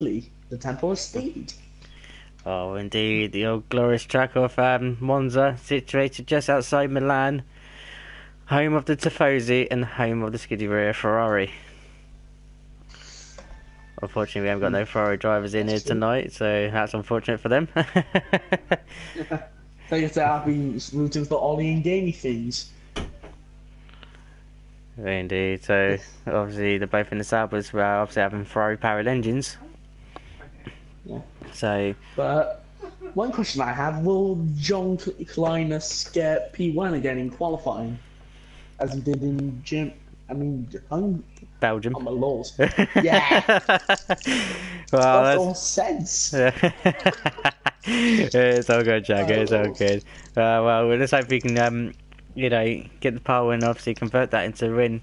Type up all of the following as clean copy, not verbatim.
the Temple of Speed. Oh, indeed, the old glorious track of Monza, situated just outside Milan, home of the Tifosi and home of the Scuderia Ferrari. Unfortunately, we haven't got no Ferrari drivers in here tonight, so that's unfortunate for them. Like I said, I've been rooting for Ollie and Gamey things. Indeed, so obviously they're both in the Sabres, obviously having Ferrari-powered engines. Yeah. So, But one question I have, will John Linus get P1 again in qualifying? As he did in Belgium. oh my lord. Yeah, Well, lost that's... all sense. It's all good, Jack. It's all Oh, good. Well, let's hope we can, get the pole and obviously convert that into a win.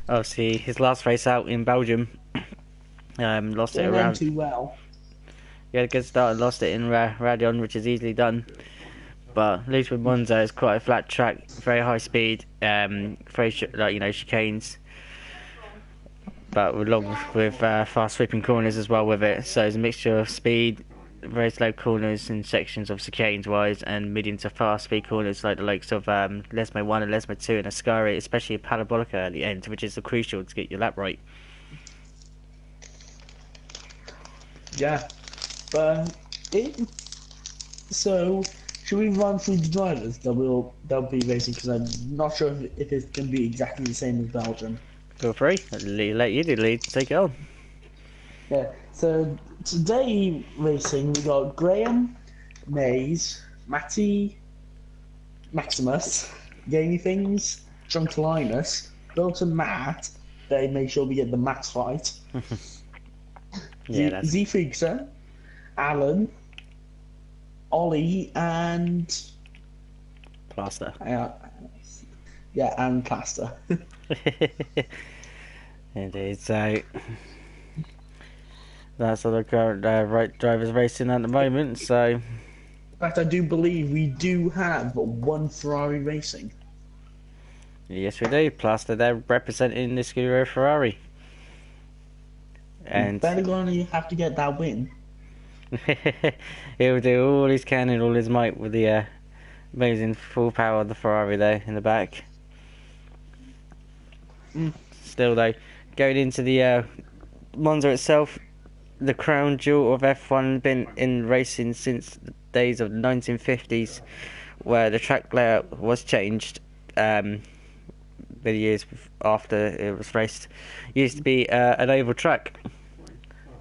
Obviously, his last race out in Belgium, lost it didn't end around. too well. He had a good start and lost it in Radion, which is easily done. But at least with Monza, it's quite a flat track, very high speed, very chicanes. But with fast sweeping corners as well with it. So it's a mixture of speed, very slow corners and sections of chicanes wise, and medium to fast speed corners like the likes of Lesmo 1 and Lesmo 2 and Ascari, especially a Parabolica at the end, which is crucial to get your lap right. Yeah, but it. So should we run through the drivers that will be racing? Because I'm not sure if it's going to be exactly the same as Belgium. Feel free. I'll let you do the lead. Take it on. Yeah. So today racing we got Graham, Mays, Matty, Maximus, Gamey Things, Drunk Linus, Bill and Matt. They make sure we get the max right. Yeah, that's Z Freakster, Alan, Ollie, and plaster. yeah, and Plaster. Indeed. So that's all the current right drivers racing at the moment. So In fact, I do believe we do have one Ferrari racing. yes, we do. Plaster, they're representing the Scuderia Ferrari, and Better gonna have to get that win. he'll do all his can and all his might with the amazing full power of the Ferrari there in the back. Still though, going into the Monza itself, the crown jewel of F1 been in racing since the days of the 1950s, where the track layout was changed. The years after it was raced, it used to be an oval track,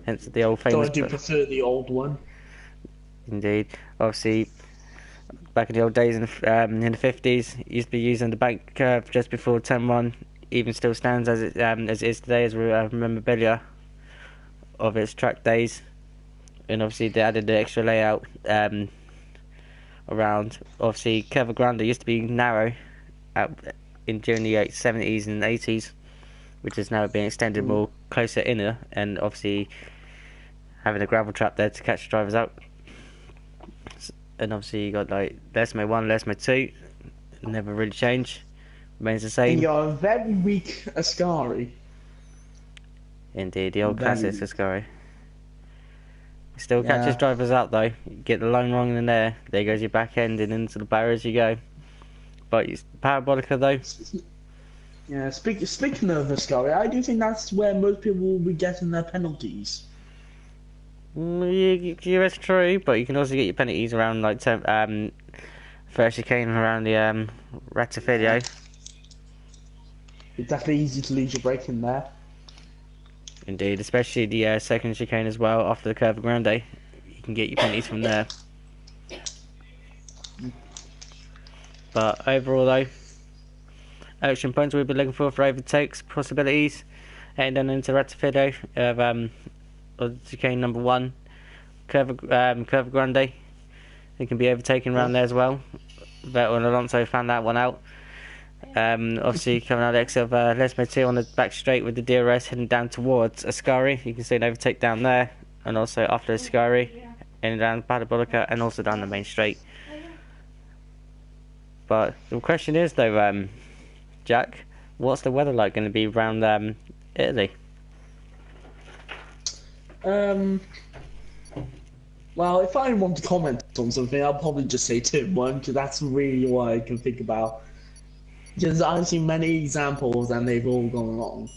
hence the old So famous. I do prefer the old one. Indeed, obviously, back in the old days in the 50s, it used to be used on the bank curve just before turn 1. Even still stands as it is today as a memorabilia of its track days. And obviously they added the extra layout around. Obviously, Curva Grande used to be narrow during the 70s and 80s, which is now being extended more closer inner, and obviously having a gravel trap there to catch the drivers out. And obviously you got like Lesmo 1, Lesmo 2, never really changed, remains the And same. you're a very weak Ascari. Indeed, the old Very classic weak. Ascari. Still catches Yeah. drivers out though. You get the line wrong in there goes your back end and into the barriers you go. But Parabolica though, Yeah. Speaking of Ascari, I do think that's where most people will be getting their penalties. that's true, but you can also get your penalties around like first chicane around the Ratifidio. It's definitely easy to lose your brake in there. Indeed, especially the second chicane as well after the Curva Grande. You can get your penalties from there. But overall though, action points we'll be looking for overtakes possibilities heading down into Ratifidio of chicane number 1, Curva Grande. It can be overtaken around there as well. Vettel and Alonso found that one out. Obviously coming out next of Lesmo 2 on the back straight with the DRS heading down towards Ascari. You can see an overtake down there, and also after Ascari heading down Parabolica and also down the main straight. But the question is though, Jack, what's the weather like going to be around Italy? Well, if I want to comment on something, I'll probably just say Turn 1, because that's really what I can think about. Because I've seen many examples and they've all gone wrong.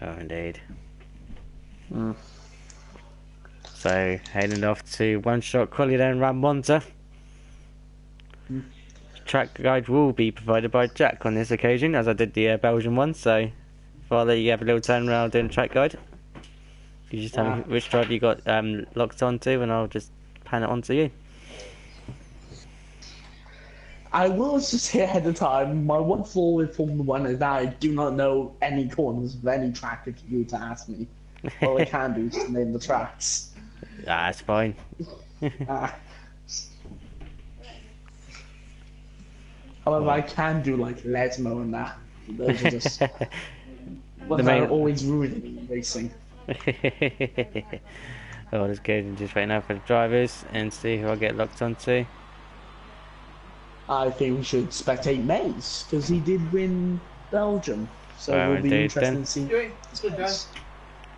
Oh, indeed. Mm. So, heading off to one-shot quality then around Monza. Mm. Track guide will be provided by Jack on this occasion, as I did the Belgian one, so if I let you have a little turn around doing track guide, you just tell me which driver you got locked onto, and I'll just pan it onto you. I will just say ahead of time, my one flaw with Formula 1 is that I do not know any corners of any track if you were to ask me. All I can do is just name the tracks. That's fine. However, I can do like Lesmo and that. Those are just ones that main- are always ruining racing. I'll just go and just wait now for the drivers and see who I get locked onto. I think we should spectate Mays because he did win Belgium, so Well, it'll be indeed, interesting then. to see.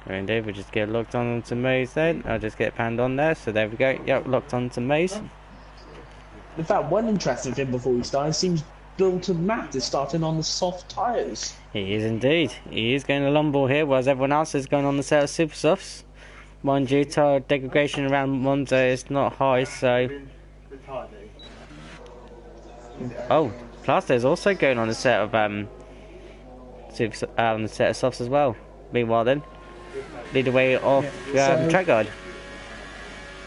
Right, indeed, we'll just get locked on to Maze then. I'll just get panned on there, so there we go. Yep, locked on to Maze. In fact, one interesting thing before we start, it seems Bill to Matt is starting on the soft tyres. He is indeed. He is going to Lombard here, whereas everyone else is going on the set of super softs. Mind you, tire degradation around Monza is not high, so. Oh, Plaster is also going on the set of on the set of softs as well. Meanwhile, then, lead the way off track guide.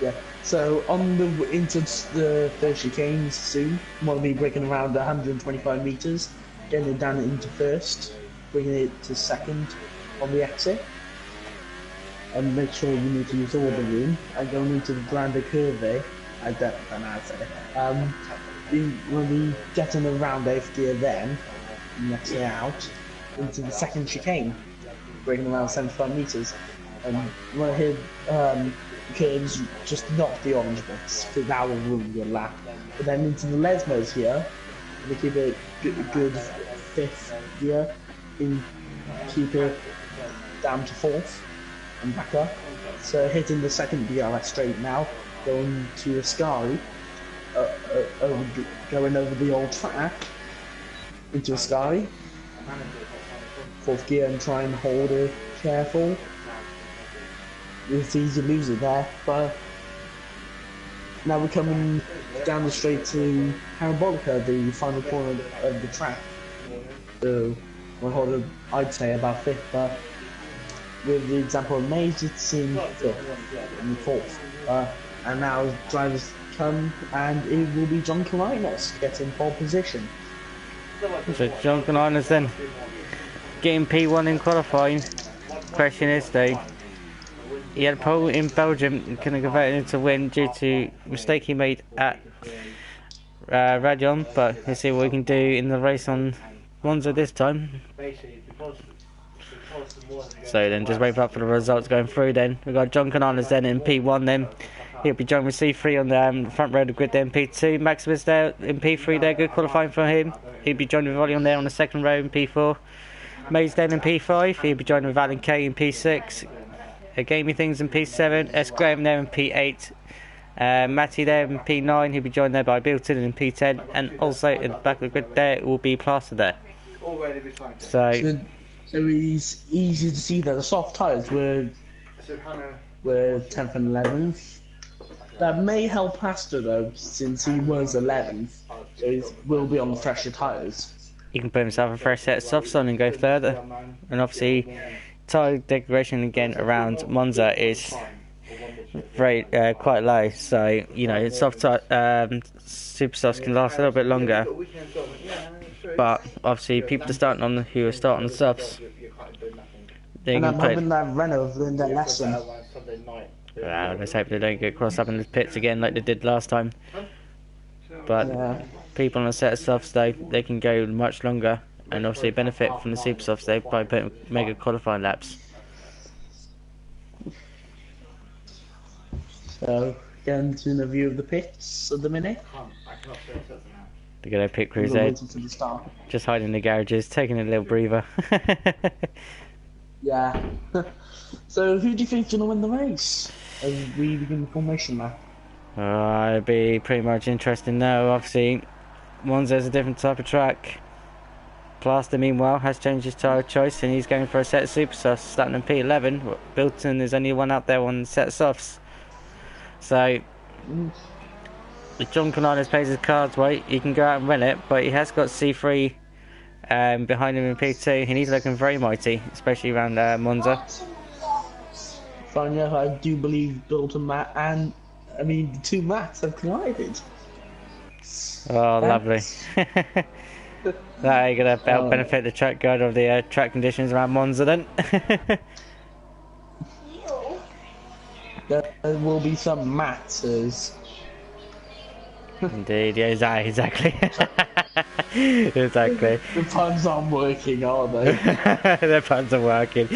Yeah. So on the into the first chicane soon, we'll be breaking around 125 meters, getting it down into first, bringing it to second on the exit, and make sure you need to use all the room. And going into the Grande Curve, I don't pronounce it. We'll be getting around 8th gear then, next year out, into the second chicane, breaking around 75 meters, and we'll hit curves just not the orange bits, because that will ruin your lap. But then into the Lesmos here, we keep it good 5th gear, and keep it down to 4th, and back up. So hitting the second DRS straight now, going to Ascari, going over the old track, into Ascari, 4th gear and try and hold it careful. It's easy to lose it there, but now we're coming down the straight to Parabolica, the final corner of the track. So we're holding, I'd say, about 5th, but with the example of Mays, it's in 5th and 4th. And now drivers come, and it will be John Colinos getting pole position. So John Colinos then getting P1 in qualifying. Question is though, he had a pole in Belgium, couldn't convert it into win due to a mistake he made at Radion, but let's see what we can do in the race on Monza this time. So then just wait up for the results going through then. We've got John Cananas then in P1 then. He'll be joined with C3 on the front row of the grid there in P2. Maximus there in P3 there, good qualifying for him. He'll be joined with Ollie on there on the second row in P4. Mays then in P5, he'll be joined with Alan K in P6. Gaming Things in P7, S Graham there in P8. Matty there in P9, he'll be joined there by Bilton in P10. And also in the back of the grid there will be Plaster there. So it's easy to see that the soft tyres were 10th and 11th. That may help Plaster though, since he was 11th, so he will be on the fresher tyres. He can put himself a fresh set of softs on and go further. And obviously, tyre degradation again around Monza is very quite low. So you know, soft super softs can last a little bit longer. But obviously, people starting on who are starting on the softs, they and can I'm play. hoping that Renault have learned their lesson. Well, let's hope they don't get crossed up in the pits again like they did last time. But people on a set of softs though, they can go much longer and obviously benefit from the super softs they by putting mega qualifying laps. So getting to the view of the pits at the minute. They're going to pit crews there, just hiding in the garages, taking a little breather. Yeah. So who do you think's going to win the race? as we begin the formation lap? It'd be pretty much interesting now. Obviously, Monza's a different type of track. Plaster, meanwhile, has changed his tyre choice and he's going for a set of super softs starting in P11. Bilton is only one out there on set of softs. So, if John Caninas plays his cards right, he can go out and win it, but he has got C3 behind him in P2 and he's looking very mighty, especially around Monza. Funny enough, I do believe Bilton Matt and, the two Matts have collided. Oh, lovely. That you're going to benefit the track guide of the track conditions around Monza then. There will be some matters. Indeed, yeah, exactly. Exactly. The puns aren't working, are they? The puns are working.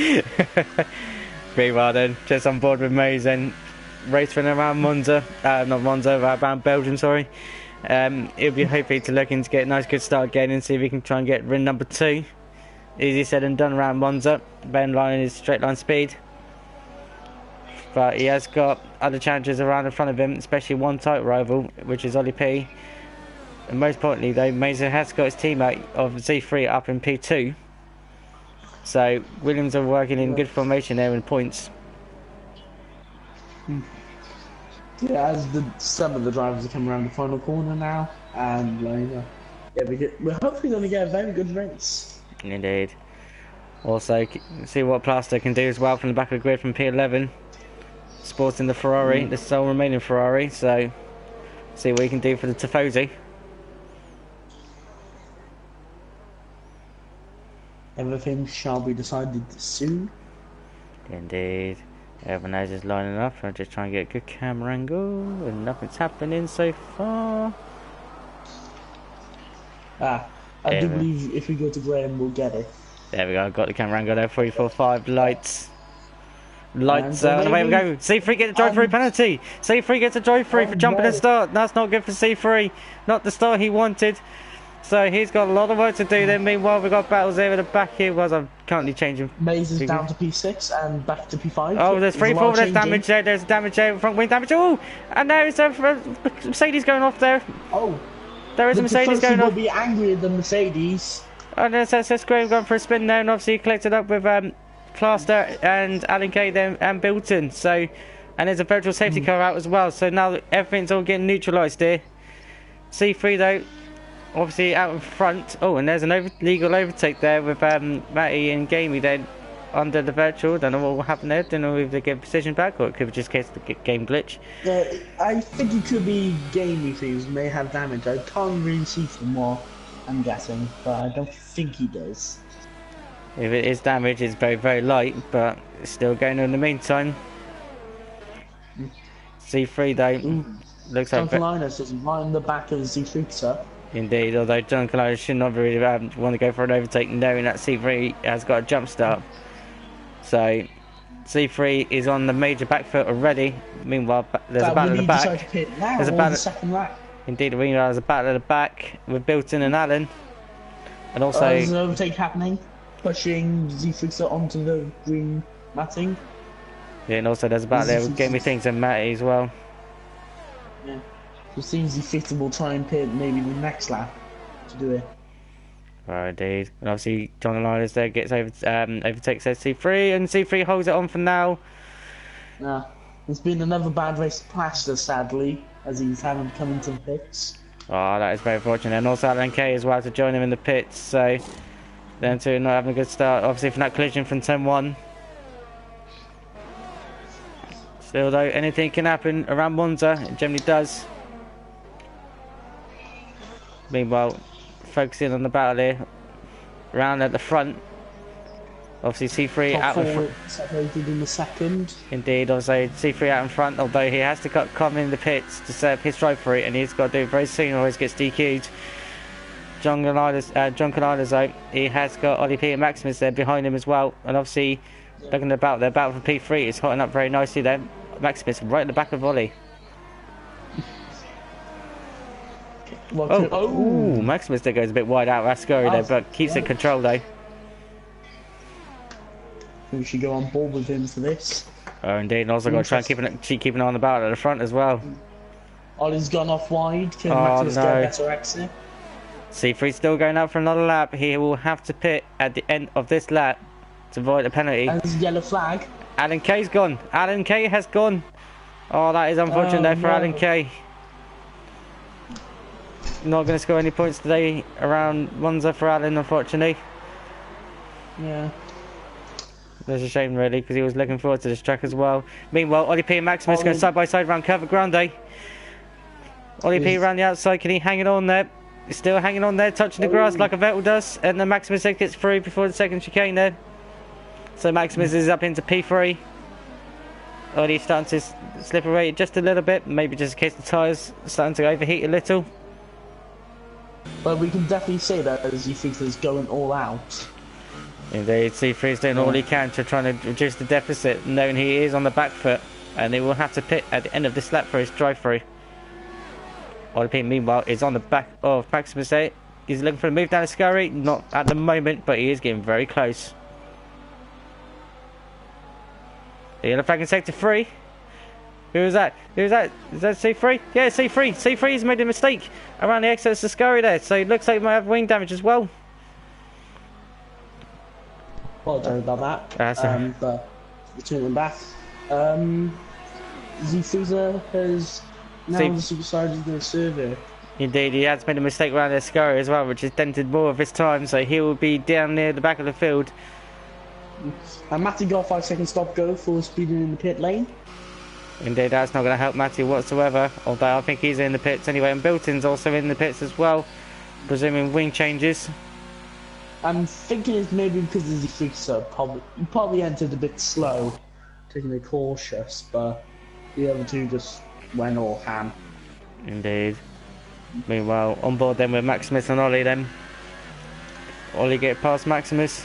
Meanwhile then, just on board with Mays and racing around Monza, not Monza, around Belgium, sorry. He'll be hoping to looking to get a nice good start again and see if he can try and get win number 2. Easy said and done around Monza. Ben line is straight line speed. But he has got other challenges around in front of him, especially one tight rival, which is Ollie P. And most importantly though, Mason has got his teammate of Z3 up in P2. So Williams are working in good formation there in points. Yeah, as some of the drivers are coming around the final corner now, and we're hopefully going to get a very good race. Indeed. Also, see what Plaster can do as well from the back of the grid from P11. Sporting the Ferrari, the sole remaining Ferrari, so see what he can do for the Tifosi. Everything shall be decided soon. Indeed. Everyone else is lining up. I'm just trying to get a good camera angle, and nothing's happening so far. I do believe if we go to Graham, we'll get it. There we go. I've got the camera angle there. 3, 4, 5 lights. Lights out. Away we go. C3 gets a drive-through penalty. C3 gets a drive-through for jumping the start. That's not good for C3. Not the start he wanted. So he's got a lot of work to do then. Meanwhile, we've got battles there at the back here. Was I'm currently changing. Maze is down to P6 and back to P5. Oh, there's 3-4. There's damage there. There's damage there. Front wing damage. Oh, and there is a Mercedes going off there. Oh, there is a Mercedes going off. Will be angrier than Mercedes. And there's Graham going for a spin there, and obviously he collected up with Plaster and Alan Kay then and Bilton. So, and there's a virtual safety car out as well. So now everything's all getting neutralised here. C3 though. Obviously out in front. Oh, and there's an legal overtake there with Matty and Gamey then under the virtual. Don't know what will happen there. Don't know if they get precision back or it could be just a case of the game glitch. I think it could be Gamey things may have damage. I can't really see from what I'm guessing, but I don't think he does. If it is damage, it's very, very light, but it's still going on in the meantime. C3 though, looks like... John Caninas is right in the back of the Z3 sir. Indeed, although John Caninas should not really want to go for an overtake knowing that C3 has got a jump start. So, C3 is on the major back foot already. Meanwhile, there's a battle at the back. There's a battle. Second lap. Indeed, there's a battle at the back with Bilton and Allen. And also... there's an overtake happening, pushing Z3 onto the green matting. Yeah, and also there's a battle there with Gamey Things and Matty as well. Yeah. It seems Z3 will try and pit maybe the next lap to do it. Right, indeed. And obviously, John Elias there gets overtakes C3, and C3 holds it on for now. Yeah. It's been another bad race to Plaster, sadly, as he's having to come into the pits. Oh, that is very fortunate. And also Alan Kay as well to join him in the pits, so them two not having a good start. Obviously, from that collision from 10-1. Still, though, anything can happen around Monza. It generally does. Meanwhile, focusing on the battle here, round at the front. Obviously, C3 out in front. Separated in the second. Indeed, also C3 out in front, although he has to come in the pits to set up his drive for it, and he's got to do it very soon, or he gets DQ'd. John Caninas, though, he has got Ollie P and Maximus there behind him as well, and obviously, looking at their battle for P3 is hotting up very nicely there. Maximus right at the back of Ollie. Oh, Maximus there goes a bit wide out, Rascari there, but keeps it controlled though. We should go on board with him for this. Oh, indeed. And also got to try and keep an eye on the battle at the front as well. Ollie's gone off wide. Can Oh, Maximus get a no. better exit? C3 still going out for another lap. He will have to pit at the end of this lap to avoid a penalty. And there's a yellow flag. Alan K's gone. Alan K has gone. Oh, that is unfortunate there for Alan K. Not going to score any points today around Monza for Alan, unfortunately. Yeah. That's a shame, really, because he was looking forward to this track as well. Meanwhile, Ollie P and Maximus going side by side around Curva Grande. Ollie P around the outside. Can he hang it on there? He's still hanging on there, touching the grass like a Vettel does. And then Maximus gets through before the second chicane there. So Maximus is up into P3. Ollie's starting to slip away just a little bit. Maybe just in case the tyres starting to overheat a little. But we can definitely say that as he thinks he's going all out. Indeed, C3 is doing all he can to try to reduce the deficit, knowing he is on the back foot, and he will have to pit at the end of this lap for his drive-through. Ollie P, meanwhile, is on the back of Maximus there. He's looking for a move down the scurry, not at the moment, but he is getting very close. The yellow flag in sector 3. Who is that? Who is that? Is that C3? Yeah, C3. C3 has made a mistake around the exit of the scurry there, so it looks like he might have wing damage as well. Apologize about that. But returning them back. Zifuza has now decided to serve it. Indeed, he has made a mistake around the scurry as well, which has dented more of his time, so he will be down near the back of the field. And Matty got 5 second stop go for speeding in the pit lane. Indeed, that's not going to help Matty whatsoever, although I think he's in the pits anyway, and Bilton's also in the pits as well, presuming wing changes. I'm thinking it's maybe because of the fixer. Probably entered a bit slow, taking it cautious, but the other two just went all ham. Indeed. Meanwhile, on board then with Maximus and Ollie then. Ollie get past Maximus.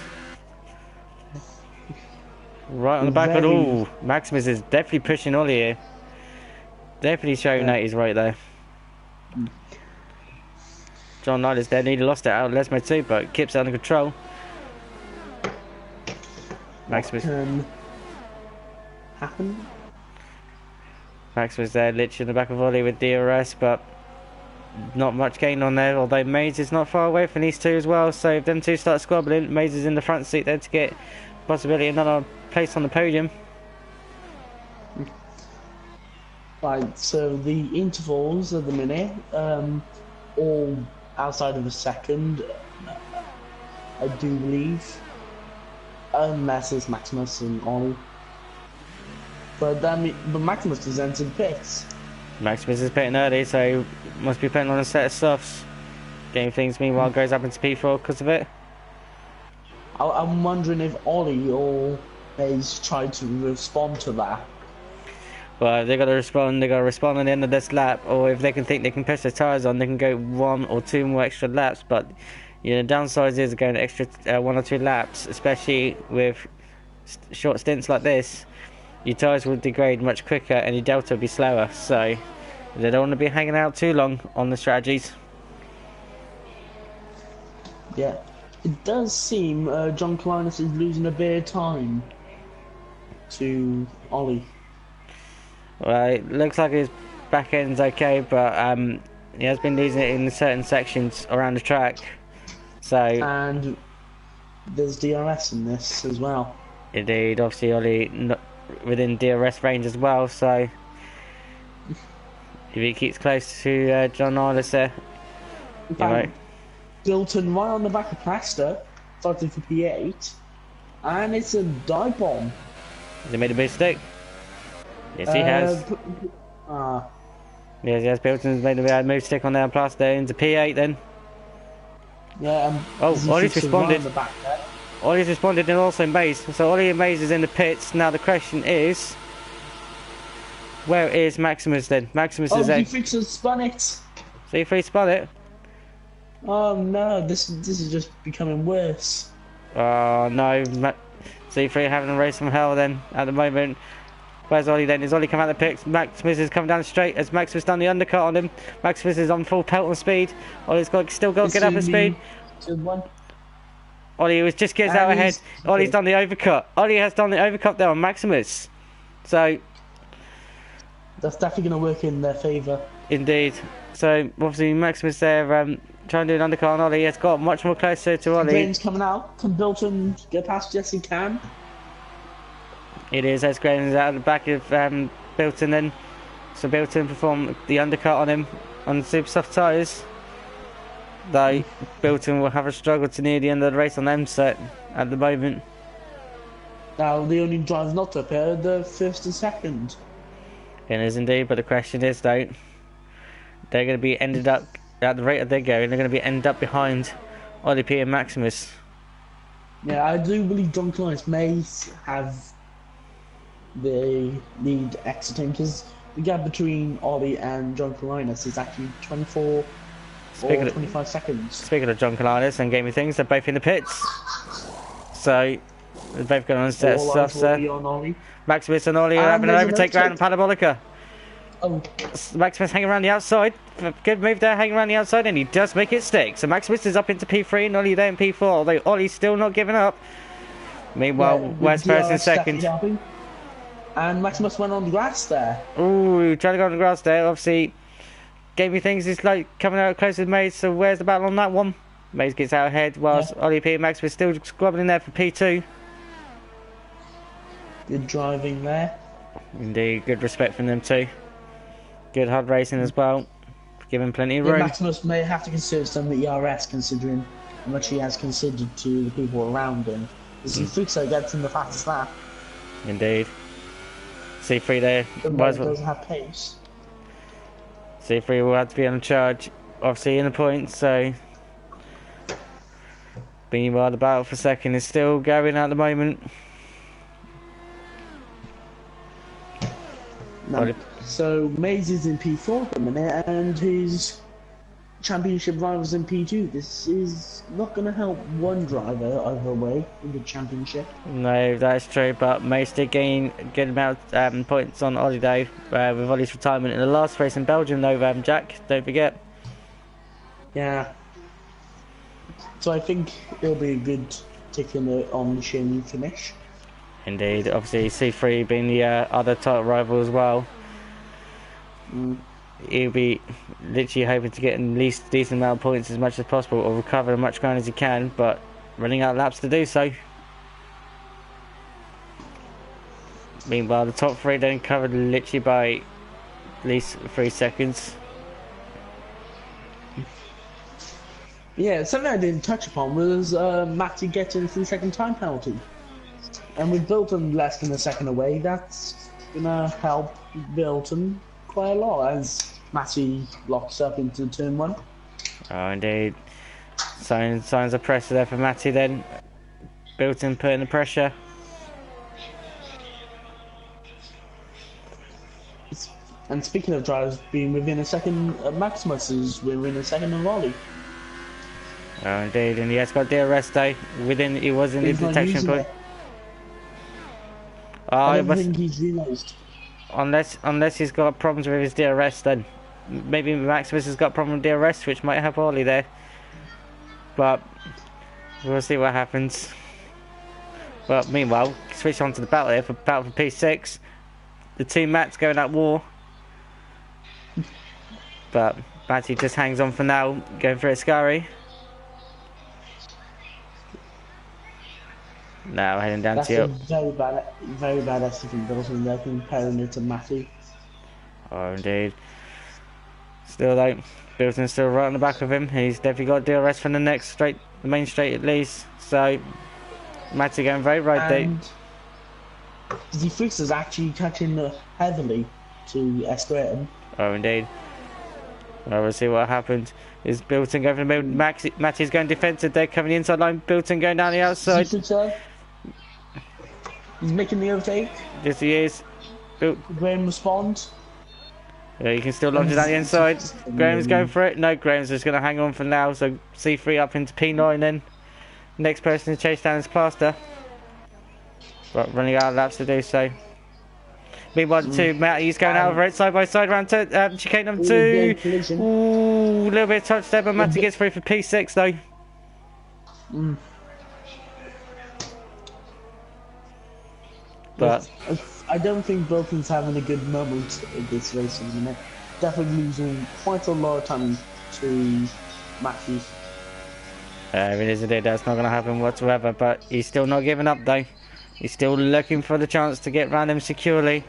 Right on the back of it. Ooh, Maximus is definitely pushing Ollie here. Definitely showing that he's right there. John Knight there, nearly lost it out of Lesmo too, but keeps it under control. Maximus. What can happen? Maximus there, literally in the back of Ollie with DRS, but not much gain on there, although Mays is not far away from these two as well, so if them two start squabbling, Mays is in the front seat there to get possibility another place on the podium. Right, so the intervals at the minute, all outside of a second, I do believe, unless it's Maximus and Ollie. But Maximus is entered pits. Maximus is pitting early, so must be putting on a set of softs. Getting things meanwhile goes up into P4 because of it. I'm wondering if Ollie or Mays tried to respond to that. Well, they got to respond at the end of this lap, or if they can think they can push their tyres on, they can go 1 or 2 more extra laps, but you know, the downside is going extra 1 or 2 laps, especially with short stints like this. Your tyres will degrade much quicker and your delta will be slower, so they don't want to be hanging out too long on the strategies. Yeah, it does seem John Kalinas is losing a bit of time to Ollie. Well, it looks like his back end's okay, but he has been losing it in certain sections around the track. So and there's DRS in this as well. Indeed, obviously Ollie within DRS range as well, so if he keeps close to John Arlis there, Dilton right on the back of Plaster, starting for P8, and it's a dive bomb. Has he made a mistake? Yes, he has. Yes, Bilton's made a move stick on there, Plaster into P8 then. Yeah, Ollie's responded. Ollie's responded and also Mays. So Ollie and Mays is in the pits. Now the question is, where is Maximus then? Maximus is there. C3 spun it. C3 spun it. Oh no, this is just becoming worse. Oh no, C3 having a race from hell then at the moment. Where's Ollie then? Is Ollie come out of the pits? Maximus is coming down straight as Maximus done the undercut on him. Maximus is on full pelt on speed. Ollie's still got to get up to speed. Ollie was just gets out ahead. Ollie's done the overcut. Ollie has done the overcut there on Maximus. So, That's definitely going to work in their favour. indeed. So, obviously, Maximus there trying to do an undercut on Ollie. It's got much more closer to Ollie. Graham's coming out. Can Bilton get past? Yes, he can. It is as Graham is out of the back of Bilton then. So Bilton perform the undercut on him on super soft tyres. Though Bilton will have a struggle to near the end of the race on them set at the moment. Now, the only drivers not to appear are the first and second. It is indeed, but the question is though, they're going to be ended up, at the rate that they're going, they're going to be ended up behind Ollie P and Maximus. Yeah, I do believe John Clyde may have the lead exiting, because the gap between Ollie and John Colinas is actually 24 or 25 seconds. Speaking of John Colinas and gaming things, they're both in the pits. So, they're both going on set of stuff there. Maximus and Ollie are having an overtake around Parabolica. Oh. Maximus hanging around the outside. Good move there, hanging around the outside, and he does make it stick. So Maximus is up into P3 and Ollie there in P4, although Ollie's still not giving up. Meanwhile, West first and second. And Maximus went on the grass there. Ooh, trying to go on the grass there. Obviously, Gaming Things is like coming out close with Maze, so where's the battle on that one? Maze gets out ahead, whilst Ollie P and Maximus still squabbling there for P2. Good driving there. Indeed, good respect from them too. Good hard racing as well. Giving plenty of room. Maximus may have to consider some of the ERS, considering how much he has considered to the people around him. Because Fuxo gets in the fastest lap. Indeed. C3 there. Doesn't have pace. C3 will have to be on charge, obviously in the points, so. Meanwhile, the battle for second is still going at the moment. No. So Maze is in P4 at the minute, and his championship rivals in P2. This is not going to help one driver either way in the championship. No, that's true, but Maze did gain a good amount of points on Ollie though, with Ollie's retirement in the last race in Belgium though, Jack, don't forget. Yeah. So I think it'll be a good ticket on the Shin finish. Indeed, obviously C3 being the other title rival as well. He'll be literally hoping to get at least a decent amount of points as much as possible, or recover as much ground as he can, but running out of laps to do so. Meanwhile, the top three then covered literally by at least 3 seconds. Yeah, something I didn't touch upon was Matty getting a 3-second time penalty. And with Bilton less than a second away, that's gonna help Bilton quite a lot as Matty locks up into turn 1. Oh, indeed. Signs of pressure there for Matty then. Bilton putting the pressure. And speaking of drivers being within a second, Maximus is within a second of Ollie. Oh, indeed, and he has got DRS though. He was in the detection point. I don't think he's realised. Unless he's got problems with his DRS, then maybe Maximus has got a problem with DRS, which might help Ollie there. But we'll see what happens. But meanwhile, switch on to the battle here for P6. The two Mats going at war. But Matty just hangs on for now, going for Ascari. Now heading down That's to a very bad estimate from Bilton there, comparing it to Matty. Oh, indeed. Still though, Bilton's still right on the back of him. He's definitely got DRS from the main straight at least. So Matty going very right there. Dizzy Freaks is actually touching heavily to S. Graham. Oh, indeed. Well, we'll see what happens. Is Bilton going for the middle? Matty's going defensive there, covering the inside line. Bilton going down the outside. He's making the overtake. Yes, he is. Graham responds. Yeah, you can still launch it down the inside. Graham's going for it. No, Graham's just going to hang on for now. So C3 up into P9 then. Next person to chase down is Plaster. But running out of laps to do so. Meanwhile, the two Matty's going out over it side by side round to chicane number 2. Ooh, a little bit of touch there, but Matty gets through for P6 though. But I don't think Bolton's having a good moment in this race at the minute. Definitely losing quite a lot of time to Matthew. It is a day that's not going to happen whatsoever, but he's still not giving up though. He's still looking for the chance to get round him securely.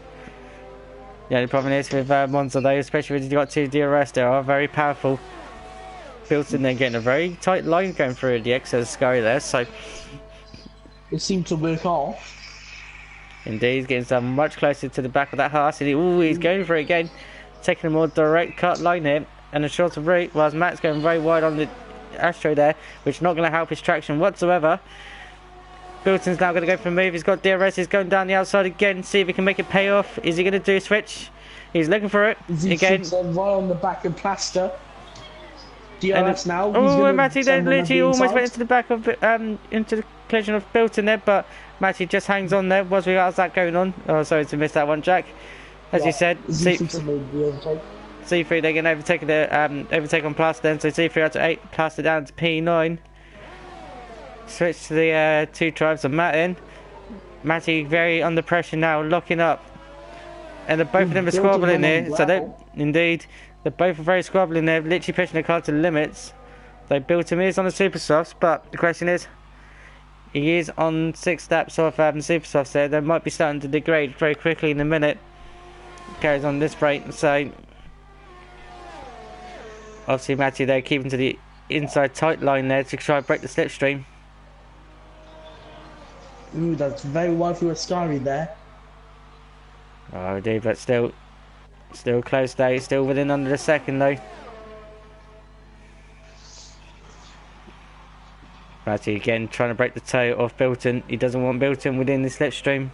Yeah, the problem is with Monza though, especially when you've got two DRS, they are very powerful. Built in there, getting a very tight line going through the exit of the Sky there, so It seemed to work off. indeed, he's getting some much closer to the back of that Haas, and he's going for it again, taking a more direct cut line here, and a shorter route, whilst Matt's going very wide on the Astro there, which is not going to help his traction whatsoever. Bilton's now going to go for a move, he's got DRS, he's going down the outside again, see if he can make it pay off. Is he going to do a switch? He's looking for it, again. Right on the back of Plaster. DRS now. Oh, Matty then literally almost went into the back of into the collision of Bilton there, but Matty just hangs on there. Was we how's that going on? Oh, sorry to miss that one, Jack. As you said, C3 they're going to overtake the overtake on Plaster then, so C3 out to 8, Plaster down to P9. Switch to the two tribes of Matty. Matty very under pressure now, locking up, and both of them are squabbling here. So they indeed. They're both very squabbling there, literally pushing the car to the limits. They built him is on the super softs, but the question is, he is on 6 laps off super softs there. They might be starting to degrade very quickly in a minute. Carries on this rate, so obviously Matty there keeping to the inside tight line there to try and break the slipstream. Ooh, that's very wide for a Scary there. Oh, indeed, but still close though, still within under a second though. Matty again trying to break the toe off Bilton. He doesn't want Bilton within the slipstream.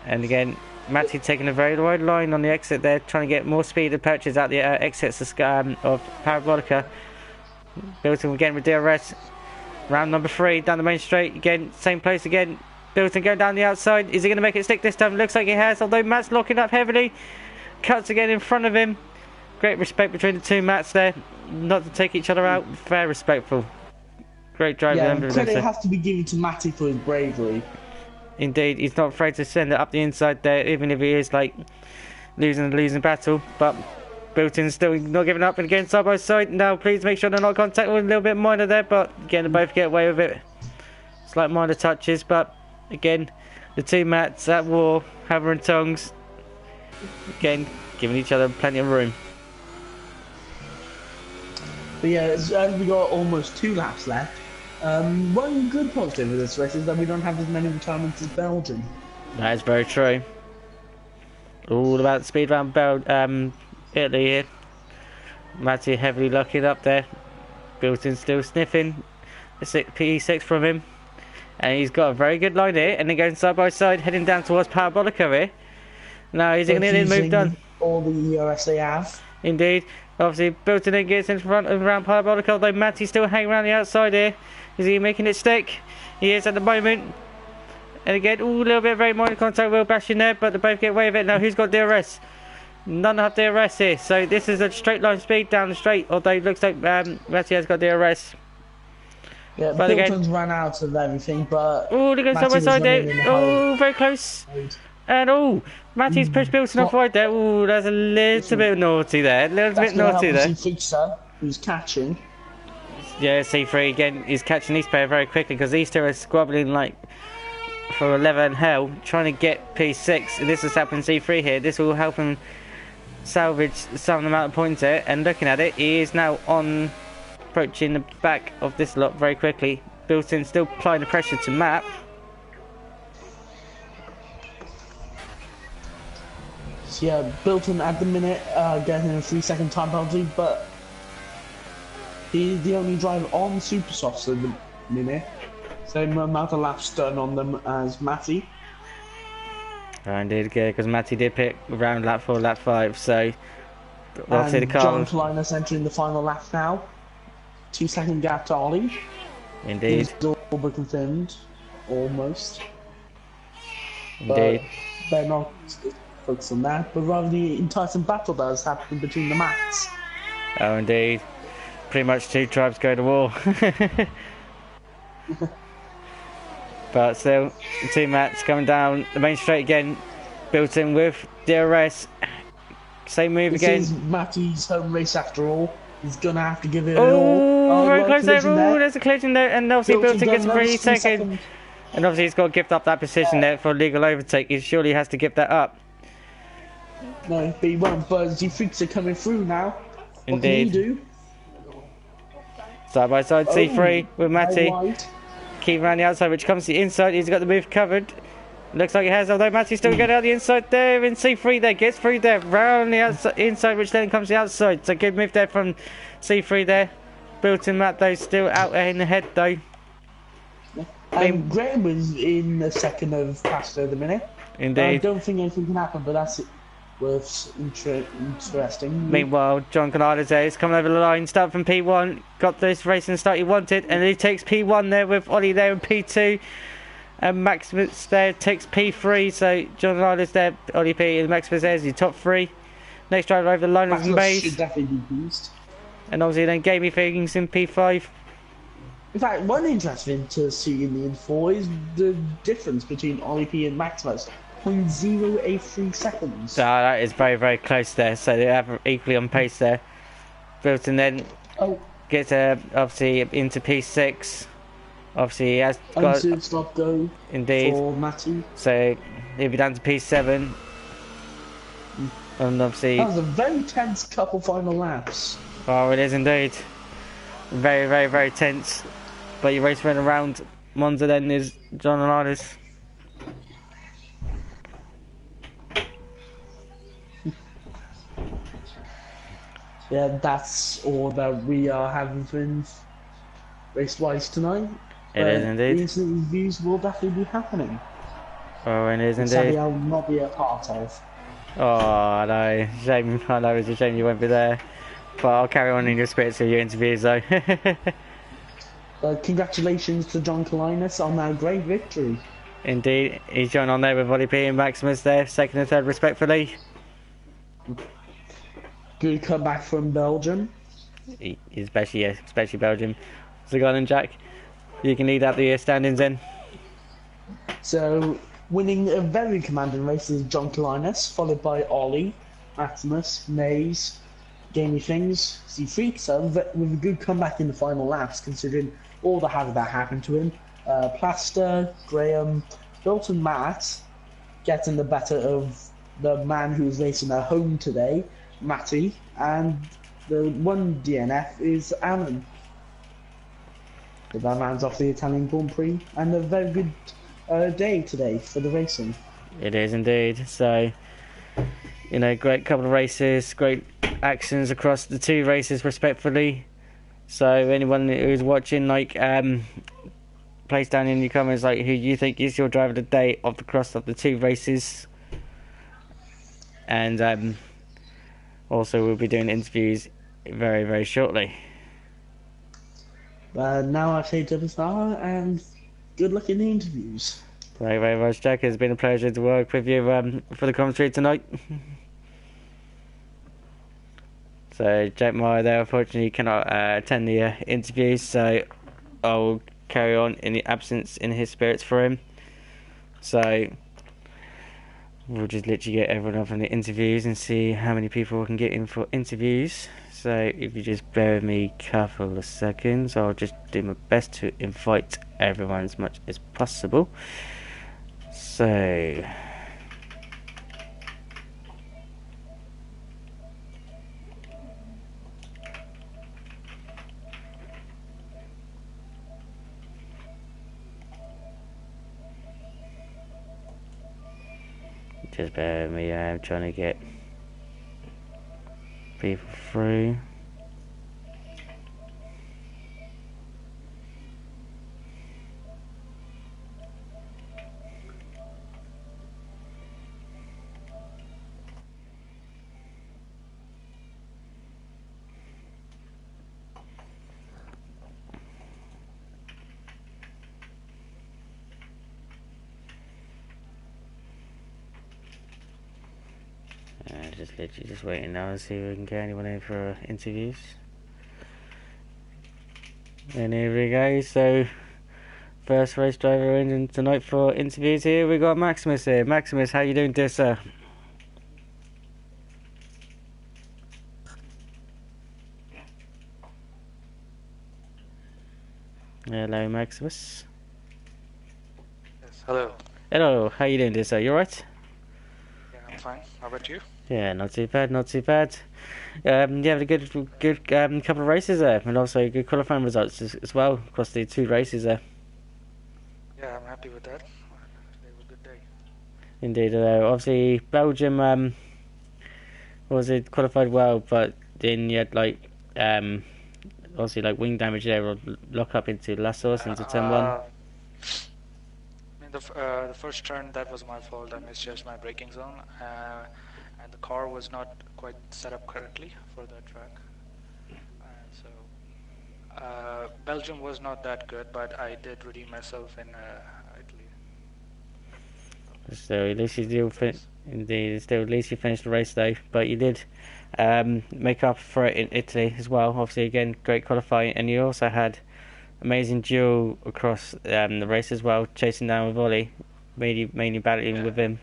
And again, Matty taking a very wide line on the exit there, trying to get more speed of purchase out the exits of Parabolica. Bilton again with DRS. Round number 3 down the main straight again, same place again. Bilton going down the outside. Is he going to make it stick this time? Looks like he has, although Matt's locking up heavily. Cuts again in front of him. Great respect between the two Matts there. Not to take each other out. Very respectful. Great driving. Yeah, credit has to be given to Matty for his bravery. Indeed, he's not afraid to send it up the inside there, even if he is like losing the losing battle. But Bilton's still not giving up, and again side by side. Now please make sure they're not contact with a little bit minor there, but again they both get away with it. Slight minor touches, but again, the two Matts at war, hammer and tongs. Again, giving each other plenty of room. But yeah, we got almost 2 laps left. One good positive of this race is that we don't have as many retirements as Belgium. That is very true. All about the speed round Italy here. Matty heavily locking up there. Bilton still sniffing a P6 from him. And he's got a very good line here, and then going side by side, heading down towards Parabolica here. Now, is he going to get the move done? All the ERS they have. Indeed. Obviously, Bilton then gets in front of around Parabolica, although Matty's still hanging around the outside here. Is he making it stick? He is at the moment. And again, ooh, a little bit of very minor contact, wheel bashing there, but they both get away with it. Now, who's got DRS? None have DRS here, so this is a straight line speed down the straight, although it looks like Matty has got DRS. Yeah, but Bilton's ran out of everything, but... Oh, look at side by side there. Oh, very close. And oh, Matty's pushed Bilton off right there. Oh, that's a little bit naughty there. A little bit naughty there. Fixer, who's catching. Yeah, C3 again is catching these pair very quickly, because these two are squabbling like for 11 hell, trying to get P6. This has happened C3 here. This will help him salvage some amount of points here. And looking at it, he is now on, approaching the back of this lot very quickly. Bilton still applying the pressure to Matt. So yeah, Bilton at the minute getting a 3-second time penalty, but he's the only driver on Supersofts at the minute. Same amount of laps done on them as Matty. Oh, indeed, because Matty did pick around lap 4, lap 5, so obviously the car. John Linus entering the final lap now. 2-second gap to Ollie. Indeed. It's all but confirmed, almost. Indeed. But they're not focused on that, but rather the enticing battle that has happened between the Matts. Oh, indeed. Pretty much two tribes go to war. But still, the two mats coming down the main straight again, built in with DRS. Same move This again. is Matty's home race after all. He's gonna have to give it an all. Oh, very close there. Collision Oh, there's a collision there, and obviously Built-in gets a another 3 second. seconds. And obviously he's got to gift up that position there for a legal overtake. He surely has to give that up. No, but he won't. But the freaks are coming through now. What Indeed. can he do? Side by side, C3 with Matty. Wide. Keep around the outside, which comes to the inside. He's got the move covered. Looks like he has, although Matty's still going out the inside there. And C3 there, gets through there. Round the outside, inside, which then comes to the outside. So good move there from C3 there. Built-in Matt though, still out there in the head though. Graham was in the second of Pastor at the minute. Indeed. I don't think anything can happen, but that's worth interesting. Meanwhile, John Canada's there. He's coming over the line. Start from P1. Got this racing start he wanted. And he takes P1 there with Ollie there in P2. And Maximus there takes P3. So John Canada's there. Ollie P and Maximus there is the top three. Next driver over the line is Maze. Should definitely be used. And obviously then Gamey Things in P5. In fact, one interesting to see in the N4 is the difference between Ollie P and Maximus. 0.083 seconds. So that is very, very close there. So they have equally on pace there. Built-in then gets obviously into P6. Obviously he has got stop go. Indeed. For Matty. So he'll be down to P7. And obviously that was a very tense couple final laps. Oh, it is indeed. Very, very, very tense. But your race went around Monza then is John Artis. Yeah, that's all that we are having for race-wise tonight. It is indeed. The instant reviews will definitely be happening. Oh, it is indeed. Sadly, I will not be a part of. Oh, no. Shame. I know it's a shame you won't be there. But I'll carry on in your spirits of your interviews though. Congratulations to John Colinas on that great victory. Indeed, he's joined on there with Ollie P and Maximus there, second and third respectfully. Good comeback from Belgium. Especially Belgium. Zagan and Jack, you can lead out the standings in. So, winning a very commanding race is John Colinas, followed by Ollie, Maximus, Maze, Gamey Things, C3, so with a good comeback in the final laps, considering all the havoc that happened to him. Plaster, Graham, Dalton, Matt, getting the better of the man who was racing at home today, Matty, and the one DNF is Alan. So that man's off the Italian Grand Prix, and a very good day today for the racing. It is indeed. So, you know, great couple of races, great actions across the two races respectfully. So anyone who's watching, like, place down in your comments like who you think is your driver of the day of the cross of the two races. And also we'll be doing interviews very, very shortly. Now I say to the star, and good luck in the interviews. Thank you very much, Jack. It's been a pleasure to work with you for the commentary tonight. So Jack Meyer there unfortunately cannot attend the interviews, so I'll carry on in the absence in his spirits for him. So we'll just literally get everyone up on the interviews and see how many people we can get in for interviews. So if you just bear with me a couple of seconds, I'll just do my best to invite everyone as much as possible. So just bear with me, I'm trying to get people through. Just literally just waiting now to see if we can get anyone in for interviews. And here we go. So first race driver in tonight for interviews here. We got Maximus here. Maximus, how you doing, dear sir? Hello, Maximus. Yes, hello. Hello, how you doing, dear sir? You alright? Yeah, I'm fine. How about you? Yeah, not too bad, not too bad. You had a good couple of races there, and also good qualifying results as well across the two races there. Yeah, I'm happy with that. Today was a good day. Indeed, obviously Belgium was it qualified well, but then you had obviously like wing damage there, or lock up into Lassos into turn one. I mean, the first turn, that was my fault. I misjudged my braking zone, and the car was not quite set up correctly for that track. Belgium was not that good, but I did redeem myself in Italy. So at least you still at least you finished the race though, but you did make up for it in Italy as well. Obviously, again, great qualifying, and you also had amazing duel across the race as well, chasing down with Ollie, mainly battling with him.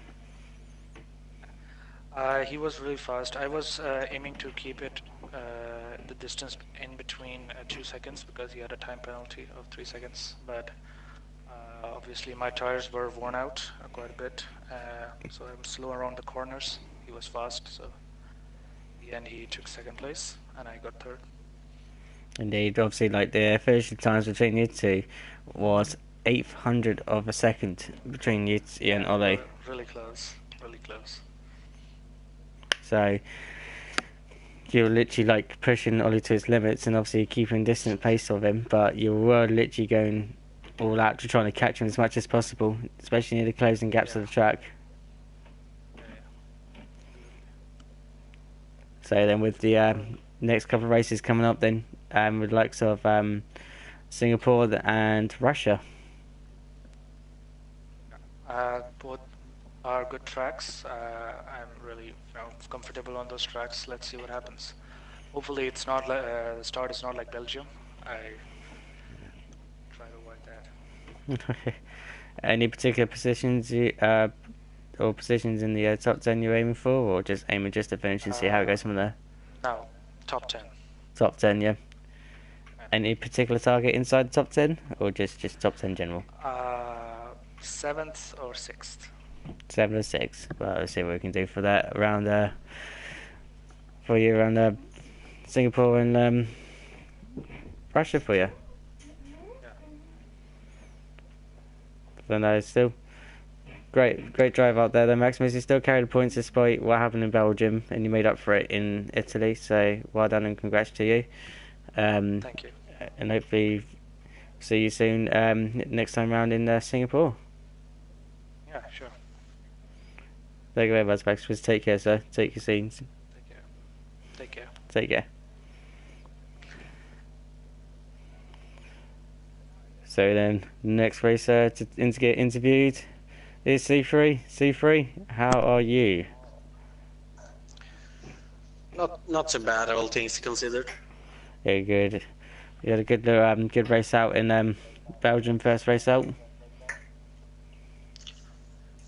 He was really fast. I was aiming to keep it the distance in between 2 seconds because he had a time penalty of 3 seconds. But obviously my tires were worn out quite a bit, so I was slow around the corners. He was fast, so in the end he took second place and I got third. Indeed, obviously, like the finishing times between you two was 1/800 of a second between you and Ollie. Really close, really close. So you were literally like pushing Ollie to his limits and obviously keeping distant pace of him, but you were literally going all out to trying to catch him as much as possible, especially near the closing gaps of the track. So then with the next couple of races coming up then, with the likes of Singapore and Russia. Both are good tracks. I'm really comfortable on those tracks. Let's see what happens. Hopefully it's not the start is not like Belgium. I try to avoid that. Any particular positions or positions in the top 10 you're aiming for, or just aiming just to finish and see how it goes from there? No, top 10. Top 10, yeah. Any particular target inside the top 10, or just top 10 general? 7th or 6th. 7 or 6. Well, let's see what we can do for that around for you around Singapore and Russia for you. Yeah. So no, still great drive out there. Then Maximus, you still carried the points despite what happened in Belgium, and you made up for it in Italy. So well done and congrats to you. Thank you. And hopefully see you soon next time round in Singapore. Yeah, sure. Thank you very much, Maximus. Take care, sir. Take your scenes. Take care. Take care. Take care. So then, next racer to get interviewed is C3. C3, how are you? Not so bad, all things considered. Yeah, good. You had a good race out in Belgium, first race out.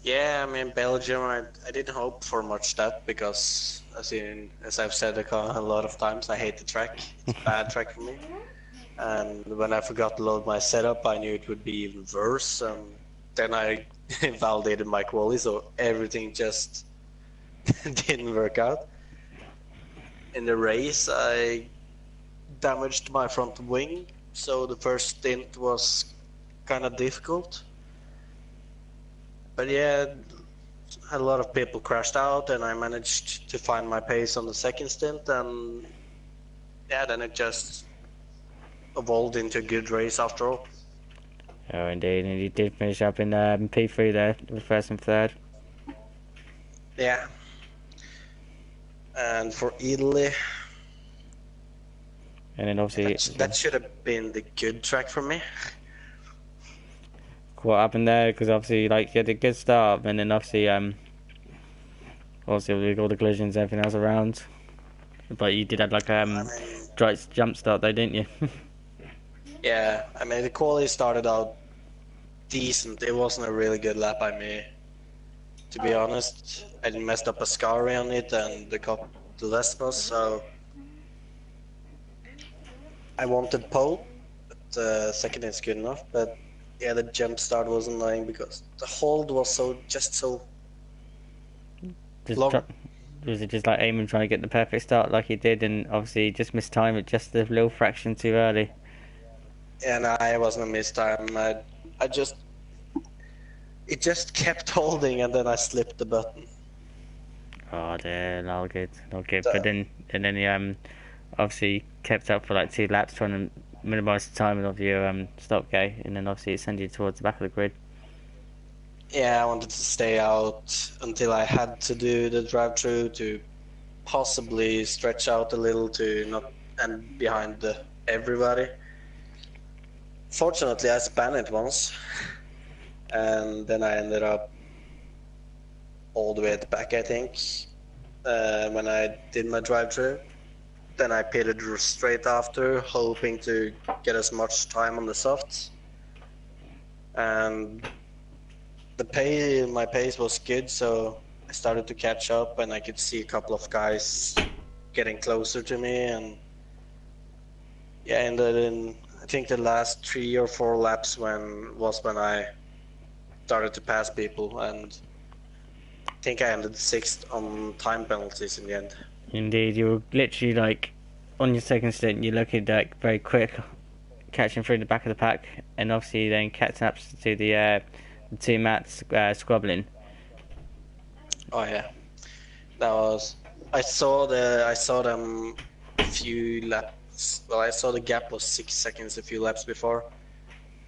Yeah, I mean Belgium. I didn't hope for much that because as I've said a lot of times, I hate the track. It's a bad track for me. And when I forgot to load my setup, I knew it would be even worse. Then I validated my quali, so everything just didn't work out. In the race, I damaged my front wing, so the first stint was kind of difficult. But yeah, a lot of people crashed out, and I managed to find my pace on the second stint, and yeah, then it just evolved into a good race after all. Oh, indeed, and you did finish up in P3 there, with first and third. Yeah. And for Italy, and then obviously that should have been the good track for me. What happened there? Because obviously, like, you had a good start, and then obviously with all the collisions and everything else around. But you did have like right jump start though, didn't you? Yeah, I mean the quality started out decent. It wasn't a really good lap by me, to be honest. I messed up a Scary on it and the Lesbos, so I wanted pole, but second is good enough. But yeah, the jump start was annoying because the hold was just so Just long. was it just like aiming trying to get the perfect start like he did, and obviously just missed time at just a little fraction too early? And I wasn't a miss time. I just it just kept holding, and then I slipped the button. Oh dear, not good, not good. So, But then he obviously kept up for like 2 laps trying to minimise the timing of your stop go, and then obviously it sent you towards the back of the grid. yeah, I wanted to stay out until I had to do the drive-through to possibly stretch out a little to not end behind everybody. Fortunately, I spun it once, and then I ended up all the way at the back, I think, when I did my drive-through. Then I pitted straight after, hoping to get as much time on the softs. And my pace was good, so I started to catch up, and I could see a couple of guys getting closer to me, and yeah, ended in I think the last 3 or 4 laps when I started to pass people, and I think I ended 6th on time penalties in the end. Indeed, you were literally like on your second stint. You're looking like very quick, catching through the back of the pack, and obviously then catching up to the two mats squabbling. Oh yeah, that was. I saw them a few laps. Well, I saw the gap was 6 seconds a few laps before.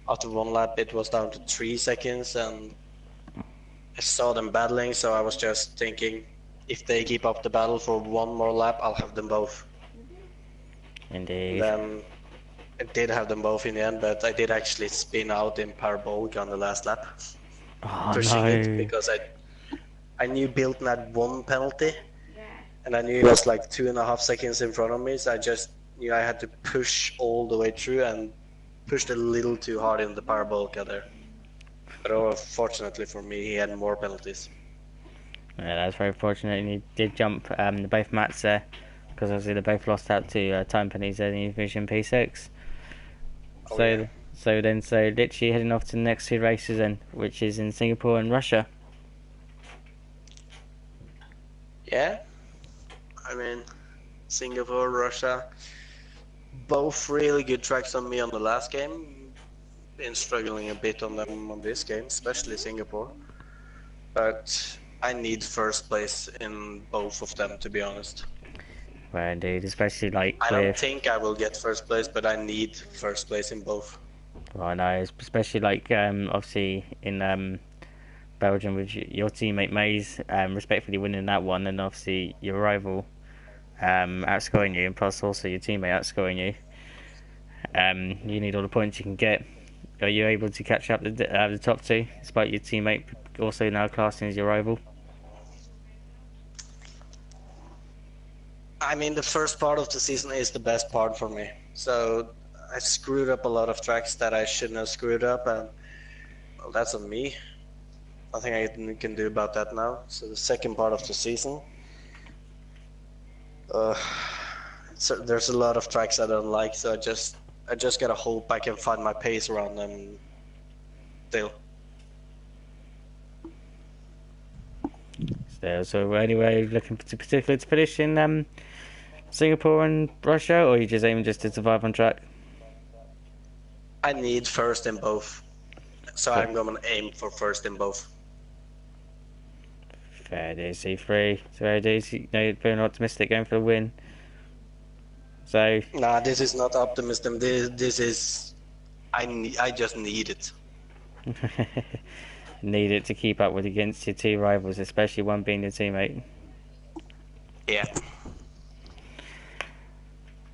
After one lap, it was down to 3 seconds, and I saw them battling. So I was just thinking, if they keep up the battle for one more lap, I'll have them both. Indeed. Then I did have them both in the end, but I did actually spin out in parabolic on the last lap, pushing it because I knew Bilton had 1 penalty, and I knew it was like 2.5 seconds in front of me, so I just knew I had to push all the way through and pushed a little too hard in the parabolica there. But fortunately for me, he had more penalties. Yeah, that's very fortunate, and he did jump both mats there, because obviously they both lost out to time penalties in Division P6. Oh, So, yeah. so literally heading off to the next 2 races then, which is in Singapore and Russia. Yeah, I mean, Singapore, Russia, both really good tracks on me on the last game. Been struggling a bit on them on this game, especially Singapore. But I need first place in both of them, to be honest. Well, indeed, especially like I don't think I will get first place, but I need first place in both. Well, I know, especially like obviously in Belgium with your teammate Mays respectfully winning that one, and obviously your rival outscoring you, and plus also your teammate outscoring you. You need all the points you can get. Are you able to catch up the top 2, despite your teammate also now classing as your rival? I mean, the first part of the season is the best part for me. So I screwed up a lot of tracks that I shouldn't have screwed up, and well, that's on me. Nothing I can do about that now. So the second part of the season, so there's a lot of tracks I don't like. So I just gotta hope I can find my pace around them still. So anyway, looking particularly to finish in Singapore and Russia, or are you just aiming just to survive on track? I need first in both, so I'm gonna aim for first in both. Fair dues, C3. Fair dues. You know, very optimistic going for the win. So. Nah, this is not optimism. This is I just need it. Need it to keep up with against your 2 rivals, especially one being your teammate. Yeah.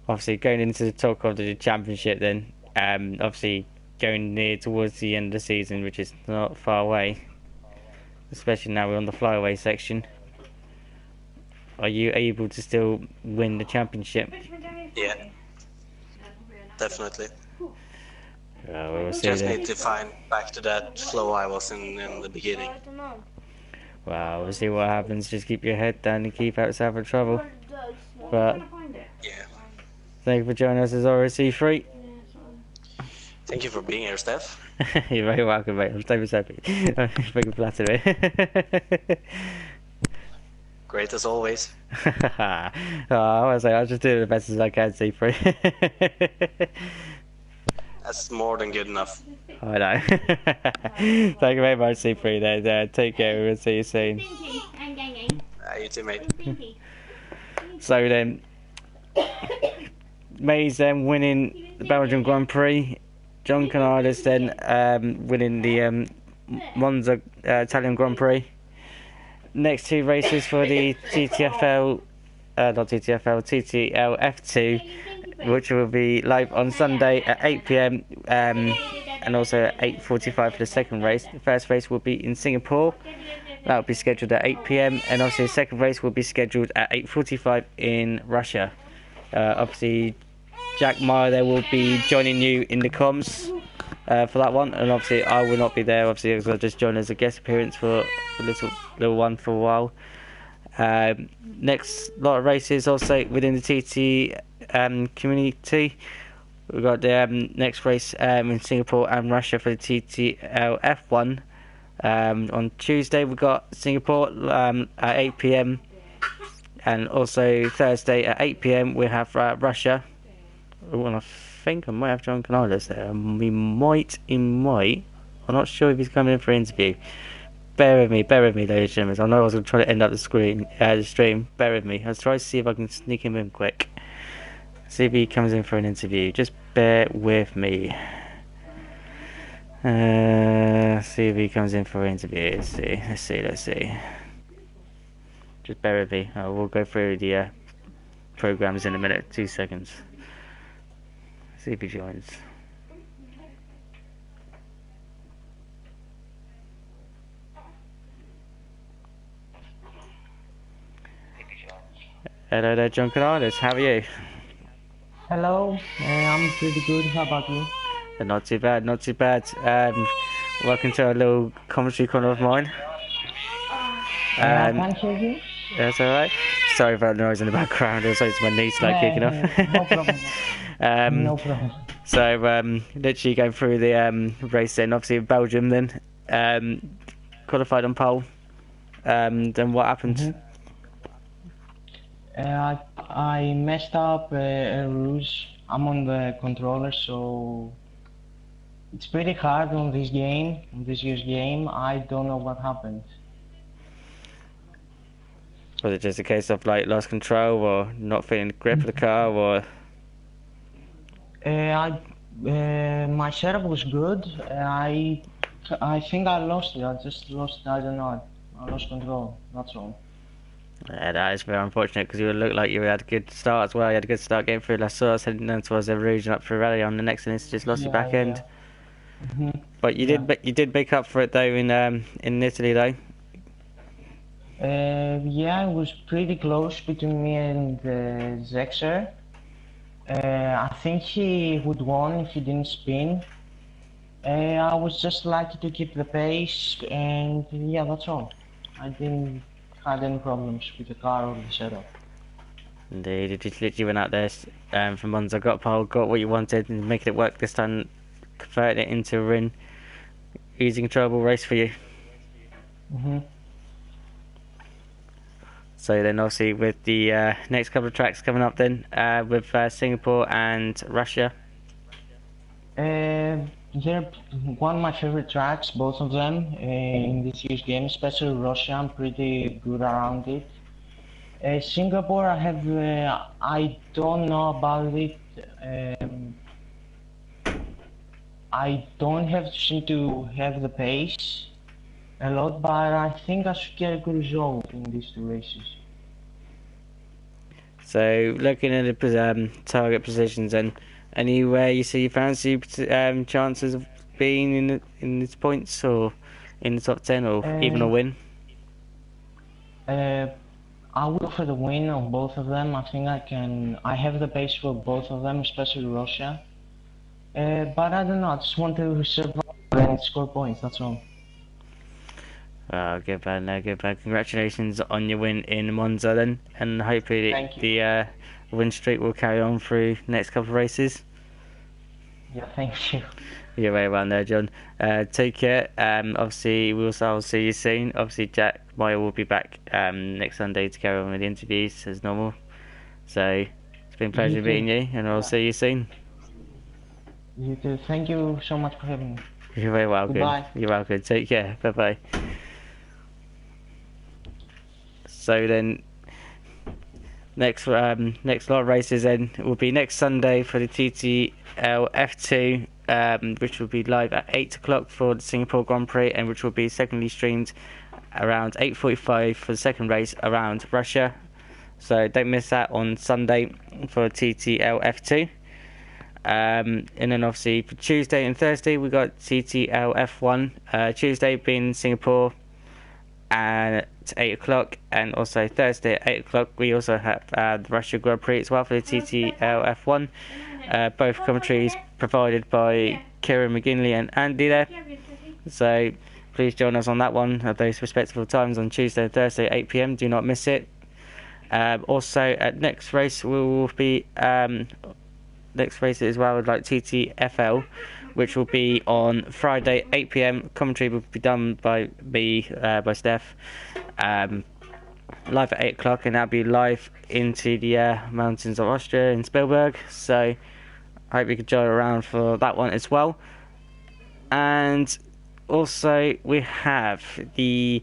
Obviously, going into the talk of the championship, then obviously going near towards the end of the season, which is not far away. Especially now we're on the flyaway section. Are you able to still win the championship? Yeah. Definitely. We'll see Just then. need to find back to that flow I was in the beginning. Well, we'll see what happens. Just keep your head down and keep out of trouble. But Yeah. thank you for joining us as RSC3. Thank you for being here, Steph. You're very welcome, mate. I'm so happy. I'm fucking flattered, mate. Great as always. I was like, I'll just do the best as I can, C3. That's more than good enough. I know. Thank you very much, C3. Then take care. We'll see you soon. You too, mate. So then, Mays then winning the Belgian Grand Prix. John Canales then winning the Monza Italian Grand Prix. Next two races for the TTFL, not TTFL, TTL F2, which will be live on Sunday at 8 p.m. And also at 8:45 for the second race. The first race will be in Singapore. That will be scheduled at 8 p.m. And obviously the second race will be scheduled at 8:45 in Russia. Obviously, Jack Meyer there will be joining you in the comms for that one, and obviously I will not be there. Obviously, because I just joined as a guest appearance for a little one for a while. Next lot of races also within the TT community. We've got the next race in Singapore and Russia for the TTL F1. On Tuesday we've got Singapore at 8 p.m. and also Thursday at 8 p.m. we have Russia. Well, I think I might have John Canales there. He might. I'm not sure if he's coming in for an interview. Bear with me, ladies and gentlemen. I know I was going to try to end up the stream. Bear with me. I'll try to see if I can sneak him in quick. See if he comes in for an interview. Just bear with me. See if he comes in for an interview. Let's see. Just bear with me. We'll go through the programs in a minute. 2 seconds. See if he joins. Hello there, John Canales. How are you? Hello, I'm pretty good. How about you? Not too bad. Welcome to our little commentary corner of mine. I can't hear you. That's alright. Sorry about the noise in the background. Also, it's my niece kicking off. No problem. No problem. So, literally going through the race then. Obviously, Belgium then qualified on pole. Then what happened? I messed up a ruse. I'm on the controller, so it's pretty hard on this year's game. I don't know what happened. Was it just a case of like lost control or not feeling the grip of the car, or? My setup was good. I think I lost it. I don't know. I lost control. That's all. Yeah, that is very unfortunate because you look like you had a good start as well. You had a good start getting through La Source, heading down towards the region up through Rally on the next one. Just lost your back end. But you did make up for it though in Italy though. Yeah, it was pretty close between me and Zexer. I think he would won if he didn't spin. I was just lucky to keep the pace, and yeah, that's all. I didn't have any problems with the car or the setup. Indeed, you just literally went out there from Monza, got pole, got what you wanted, and making it work this time, converted it into a win. Easy, controllable race for you. So then obviously with the next couple of tracks coming up then, with Singapore and Russia. They're one of my favorite tracks, both of them, in this year's game, especially Russia. I'm pretty good around it. Singapore, I don't know about it. I don't seem to have the pace a lot, but I think I should get a good result in these two races. So looking at the target positions, and anywhere you see your fancy chances of being in these points or in the top 10 or even a win? I would go for the win on both of them. I think I have the pace for both of them, especially Russia. But I don't know, I just want to survive and score points, that's all. Good man, good man. Congratulations on your win in Monza then, and hopefully Thank you. the win streak will carry on through next couple of races. Yeah, thank you. You're very well there, John. Take care. Obviously, I'll see you soon. Obviously, Jack Meyer will be back next Sunday to carry on with the interviews as normal. So, it's been a pleasure You too. meeting you, and I'll see you soon. You too. Thank you so much for having me. You're very welcome. Goodbye. You're welcome. Take care. Bye-bye. So then, next lot of races then will be next Sunday for the TTL F2, which will be live at 8 o'clock for the Singapore Grand Prix, and which will be secondly streamed around 8:45 for the second race around Russia. So don't miss that on Sunday for TTL F2. And then obviously for Tuesday and Thursday we got TTL F1. Tuesday being Singapore at 8 o'clock, and also Thursday at 8 o'clock we also have the Russia Grand Prix as well for the TTL F1. Both commentaries provided by Kieran McGinley and Andy there. So please join us on that one at those respectable times on Tuesday and Thursday at 8 PM. Do not miss it. Also at next race we will be next race as well, like TTFL, which will be on Friday 8 PM. Commentary will be done by me, by Steph, live at 8 o'clock, and that'll be live into the mountains of Austria in Spielberg. So I hope you can join around for that one as well. And also we have the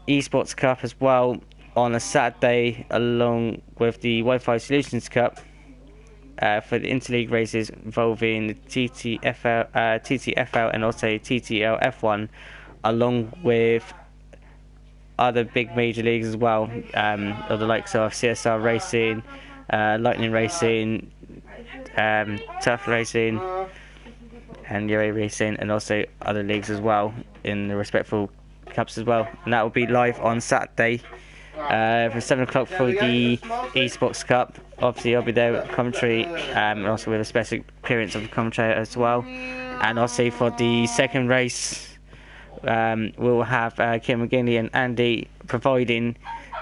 Esports Cup as well on a Saturday, along with the Wi-Fi Solutions Cup. For the interleague races involving TTFL and also TTL F1, along with other big major leagues as well, of the likes of CSR Racing, Lightning Racing, Turf Racing, and UA Racing, and also other leagues as well in the respectful cups as well. And that will be live on Saturday for 7 o'clock for the Esports Cup. Obviously I'll be there with commentary, and also with a special appearance of the commentator as well. And also for the second race we'll have Kim McGinley and Andy providing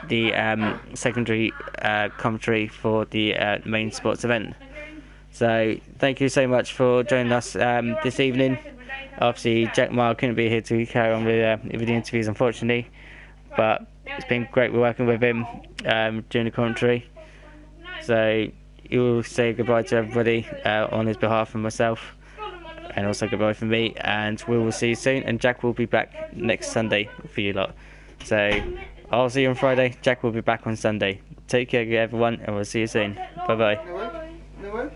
the secondary commentary for the main sports event. So thank you so much for joining us this evening. Obviously Jack Meyer couldn't be here to carry on with the interviews, unfortunately, but it's been great working with him during the commentary. So you will say goodbye to everybody on his behalf and myself, and also goodbye from me, and we will see you soon. And Jack will be back next Sunday for you lot. So I'll see you on Friday. Jack will be back on Sunday. Take care everyone, and we'll see you soon. Bye bye.